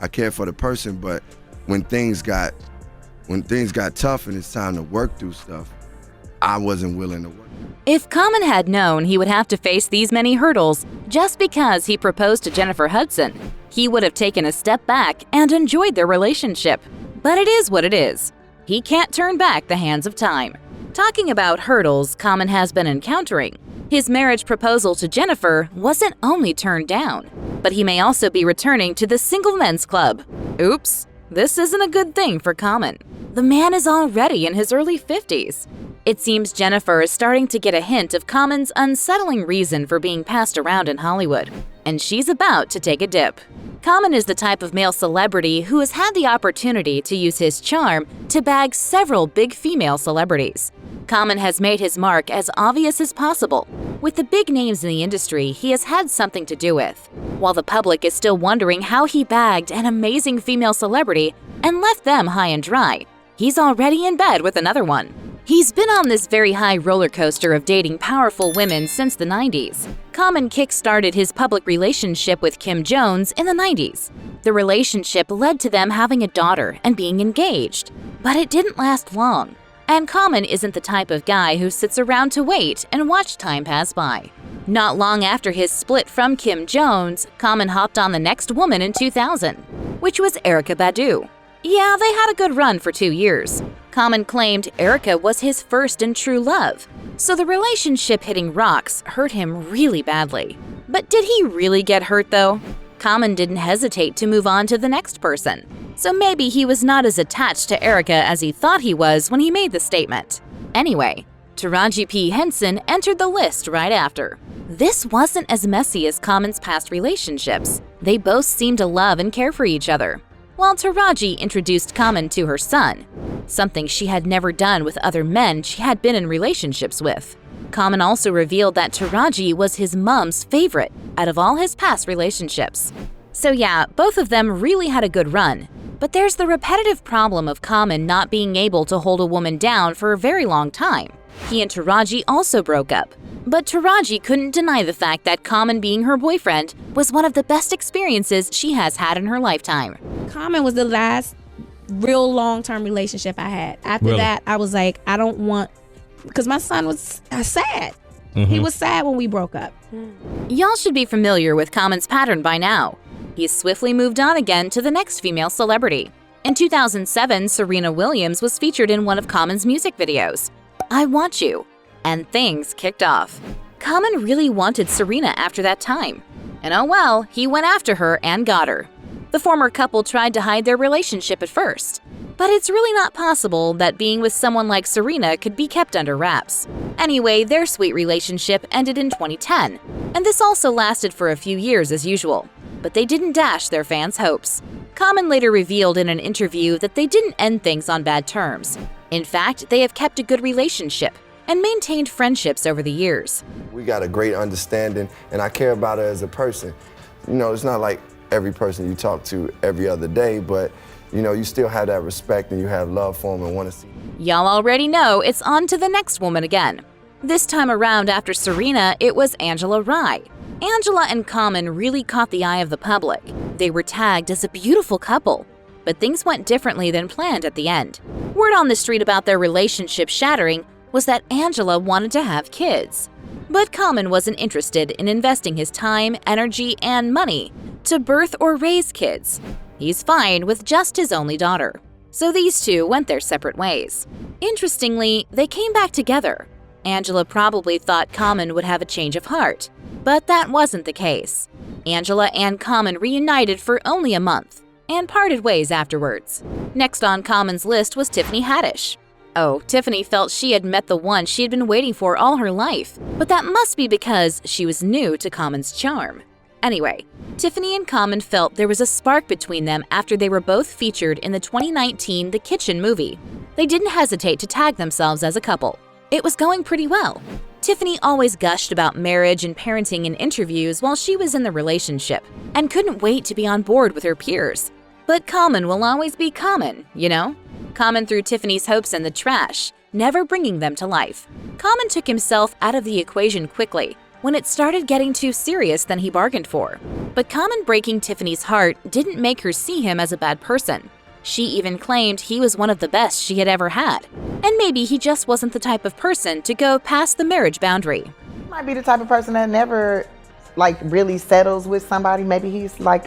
I cared for the person, but when things got tough and it's time to work through stuff, I wasn't willing to work. If Common had known he would have to face these many hurdles just because he proposed to Jennifer Hudson, he would have taken a step back and enjoyed their relationship. But it is what it is. He can't turn back the hands of time. Talking about hurdles Common has been encountering, his marriage proposal to Jennifer wasn't only turned down, but he may also be returning to the single men's club. Oops, this isn't a good thing for Common. The man is already in his early 50s. It seems Jennifer is starting to get a hint of Common's unsettling reason for being passed around in Hollywood, and she's about to take a dip. Common is the type of male celebrity who has had the opportunity to use his charm to bag several big female celebrities. Common has made his mark as obvious as possible. With the big names in the industry he has had something to do with, while the public is still wondering how he bagged an amazing female celebrity and left them high and dry. He's already in bed with another one. He's been on this very high roller coaster of dating powerful women since the 90s. Common kick-started his public relationship with Kim Jones in the 90s. The relationship led to them having a daughter and being engaged, but it didn't last long. And Common isn't the type of guy who sits around to wait and watch time pass by. Not long after his split from Kim Jones, Common hopped on the next woman in 2000, which was Erykah Badu. Yeah, they had a good run for 2 years. Common claimed Erykah was his first and true love, so the relationship hitting rocks hurt him really badly. But did he really get hurt though? Common didn't hesitate to move on to the next person, so maybe he was not as attached to Erykah as he thought he was when he made the statement. Anyway, Taraji P. Henson entered the list right after. This wasn't as messy as Common's past relationships. They both seemed to love and care for each other. While Taraji introduced Common to her son, something she had never done with other men she had been in relationships with. Common also revealed that Taraji was his mom's favorite out of all his past relationships. So yeah, both of them really had a good run. But there's the repetitive problem of Common not being able to hold a woman down for a very long time. He and Taraji also broke up. But Taraji couldn't deny the fact that Common being her boyfriend was one of the best experiences she has had in her lifetime. Common was the last real long-term relationship I had. After that, I was like, I don't want, because my son was sad. He was sad when we broke up. Y'all should be familiar with Common's pattern by now. He's swiftly moved on again to the next female celebrity. In 2007, Serena Williams was featured in one of Common's music videos, I Want You, and things kicked off. Common really wanted Serena after that time. And oh well, he went after her and got her. The former couple tried to hide their relationship at first, but it's really not possible that being with someone like Serena could be kept under wraps. Anyway, their sweet relationship ended in 2010, and this also lasted for a few years as usual. But they didn't dash their fans' hopes. Common later revealed in an interview that they didn't end things on bad terms. In fact, they have kept a good relationship and maintained friendships over the years. We got a great understanding, and I care about her as a person. You know, it's not like every person you talk to every other day, but you know, you still have that respect and you have love for them and want to see. Y'all already know it's on to the next woman again. This time around after Serena, it was Angela Rye. Angela and Common really caught the eye of the public. They were tagged as a beautiful couple, but things went differently than planned at the end. Word on the street about their relationship shattering was that Angela wanted to have kids. But Common wasn't interested in investing his time, energy, and money to birth or raise kids. He's fine with just his only daughter. So these two went their separate ways. Interestingly, they came back together. Angela probably thought Common would have a change of heart, but that wasn't the case. Angela and Common reunited for only a month and parted ways afterwards. Next on Common's list was Tiffany Haddish. Oh, Tiffany felt she had met the one she had been waiting for all her life, but that must be because she was new to Common's charm. Anyway, Tiffany and Common felt there was a spark between them after they were both featured in the 2019 The Kitchen movie. They didn't hesitate to tag themselves as a couple. It was going pretty well. Tiffany always gushed about marriage and parenting in interviews while she was in the relationship and couldn't wait to be on board with her peers. But Common will always be Common, you know? Common threw Tiffany's hopes in the trash, never bringing them to life. Common took himself out of the equation quickly, when it started getting too serious than he bargained for. But Common breaking Tiffany's heart didn't make her see him as a bad person. She even claimed he was one of the best she had ever had, and maybe he just wasn't the type of person to go past the marriage boundary. Might be the type of person that never really settles with somebody. Maybe he's like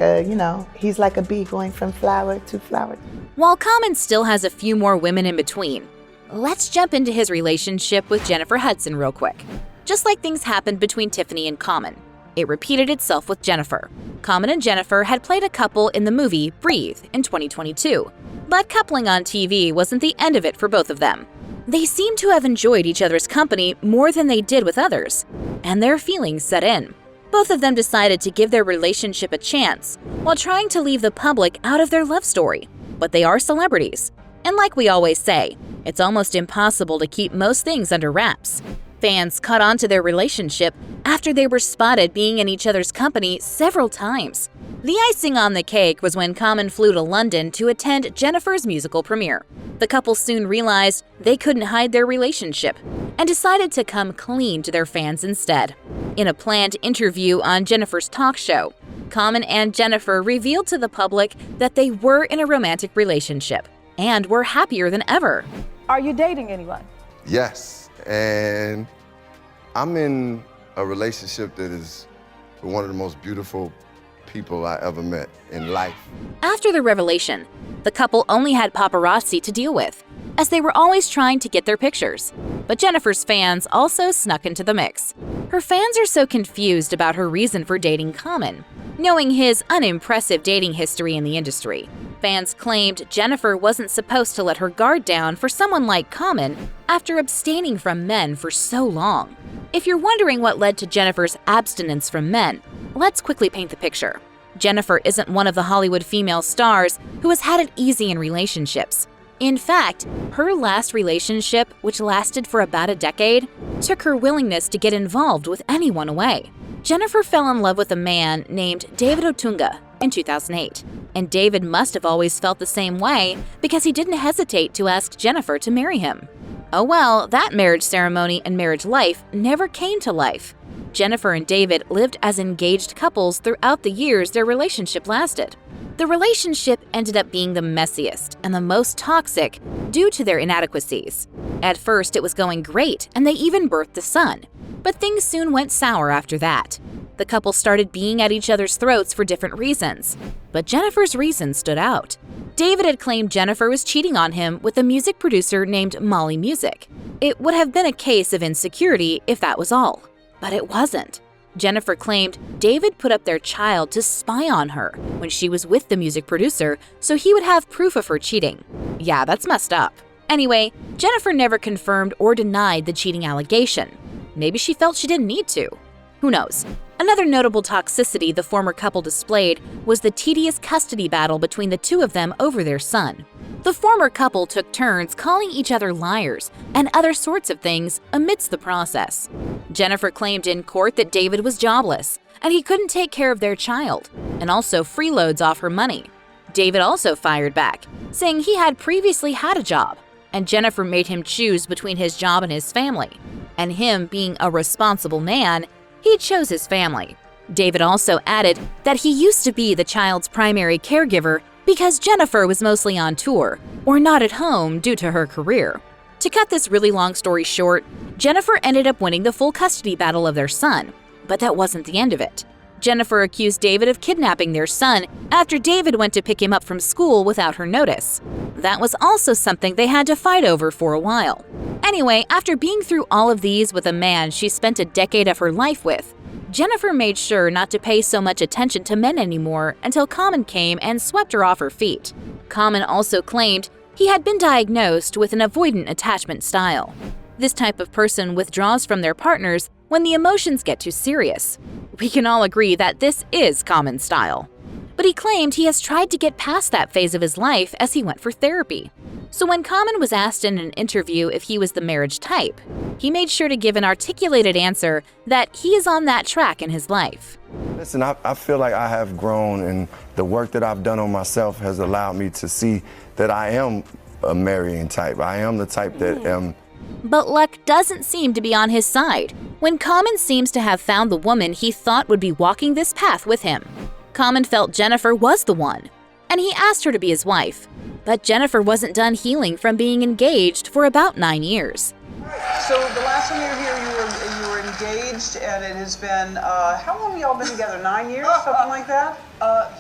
he's like a bee going from flower to flower. While Common still has a few more women in between, let's jump into his relationship with Jennifer Hudson real quick. Just like things happened between Tiffany and Common, it repeated itself with Jennifer. Common and Jennifer had played a couple in the movie Breathe in 2022, but coupling on TV wasn't the end of it for both of them. They seemed to have enjoyed each other's company more than they did with others, and their feelings set in. Both of them decided to give their relationship a chance while trying to leave the public out of their love story. But they are celebrities, and like we always say, it's almost impossible to keep most things under wraps. Fans caught on to their relationship after they were spotted being in each other's company several times. The icing on the cake was when Common flew to London to attend Jennifer's musical premiere. The couple soon realized they couldn't hide their relationship and decided to come clean to their fans instead. In a planned interview on Jennifer's talk show, Common and Jennifer revealed to the public that they were in a romantic relationship and were happier than ever. Are you dating anyone? Yes, and I'm in a relationship that is one of the most beautiful people I ever met in life. After the revelation, the couple only had paparazzi to deal with, as they were always trying to get their pictures. But Jennifer's fans also snuck into the mix. Her fans are so confused about her reason for dating Common, knowing his unimpressive dating history in the industry. Fans claimed Jennifer wasn't supposed to let her guard down for someone like Common after abstaining from men for so long. If you're wondering what led to Jennifer's abstinence from men, let's quickly paint the picture. Jennifer isn't one of the Hollywood female stars who has had it easy in relationships. In fact, her last relationship, which lasted for about a decade, took her willingness to get involved with anyone away. Jennifer fell in love with a man named David Otunga in 2008, and David must have always felt the same way because he didn't hesitate to ask Jennifer to marry him. Oh well, that marriage ceremony and marriage life never came to life. Jennifer and David lived as engaged couples throughout the years their relationship lasted. The relationship ended up being the messiest and the most toxic due to their inadequacies. At first, it was going great, and they even birthed a son. But things soon went sour after that. The couple started being at each other's throats for different reasons, but Jennifer's reason stood out. David had claimed Jennifer was cheating on him with a music producer named Molly Music. It would have been a case of insecurity if that was all, but it wasn't. Jennifer claimed David put up their child to spy on her when she was with the music producer so he would have proof of her cheating. Yeah, that's messed up. Anyway, Jennifer never confirmed or denied the cheating allegation. Maybe she felt she didn't need to. Who knows? Another notable toxicity the former couple displayed was the tedious custody battle between the two of them over their son. The former couple took turns calling each other liars and other sorts of things amidst the process. Jennifer claimed in court that David was jobless and he couldn't take care of their child, and also freeloads off her money. David also fired back, saying he had previously had a job, and Jennifer made him choose between his job and his family. And him being a responsible man, he chose his family. David also added that he used to be the child's primary caregiver because Jennifer was mostly on tour or not at home due to her career. To cut this really long story short, Jennifer ended up winning the full custody battle of their son, but that wasn't the end of it. Jennifer accused David of kidnapping their son after David went to pick him up from school without her notice. That was also something they had to fight over for a while. Anyway, after being through all of these with a man she spent a decade of her life with, Jennifer made sure not to pay so much attention to men anymore until Common came and swept her off her feet. Common also claimed he had been diagnosed with an avoidant attachment style. This type of person withdraws from their partners when the emotions get too serious. We can all agree that this is Common's style. But he claimed he has tried to get past that phase of his life as he went for therapy. So when Common was asked in an interview if he was the marriage type, he made sure to give an articulated answer that he is on that track in his life. Listen, I feel like I have grown, and the work that I've done on myself has allowed me to see that I am a marrying type. I am the type that am But luck doesn't seem to be on his side, when Common seems to have found the woman he thought would be walking this path with him. Common felt Jennifer was the one, and he asked her to be his wife. But Jennifer wasn't done healing from being engaged for about 9 years. So the last time you were here, you were engaged, and it has been, how long have y'all been together? 9 years, something like that?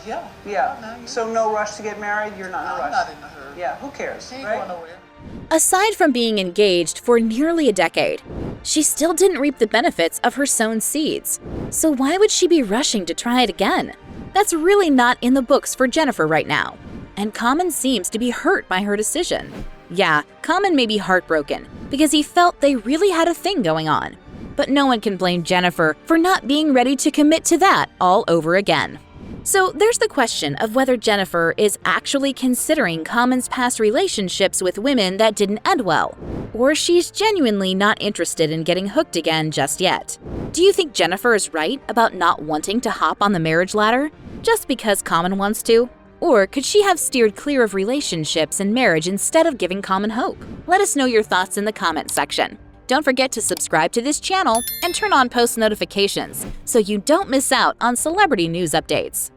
Yeah. Yeah. 9 years. So no rush to get married? You're not in a rush? I'm not in a hurry. Yeah, who cares, She ain't right? going nowhere. Aside from being engaged for nearly a decade, she still didn't reap the benefits of her sown seeds. So why would she be rushing to try it again? That's really not in the books for Jennifer right now. And Common seems to be hurt by her decision. Yeah, Common may be heartbroken because he felt they really had a thing going on. But no one can blame Jennifer for not being ready to commit to that all over again. So there's the question of whether Jennifer is actually considering Common's past relationships with women that didn't end well, or she's genuinely not interested in getting hooked again just yet. Do you think Jennifer is right about not wanting to hop on the marriage ladder just because Common wants to? Or could she have steered clear of relationships and marriage instead of giving Common hope? Let us know your thoughts in the comment section. Don't forget to subscribe to this channel and turn on post notifications so you don't miss out on celebrity news updates.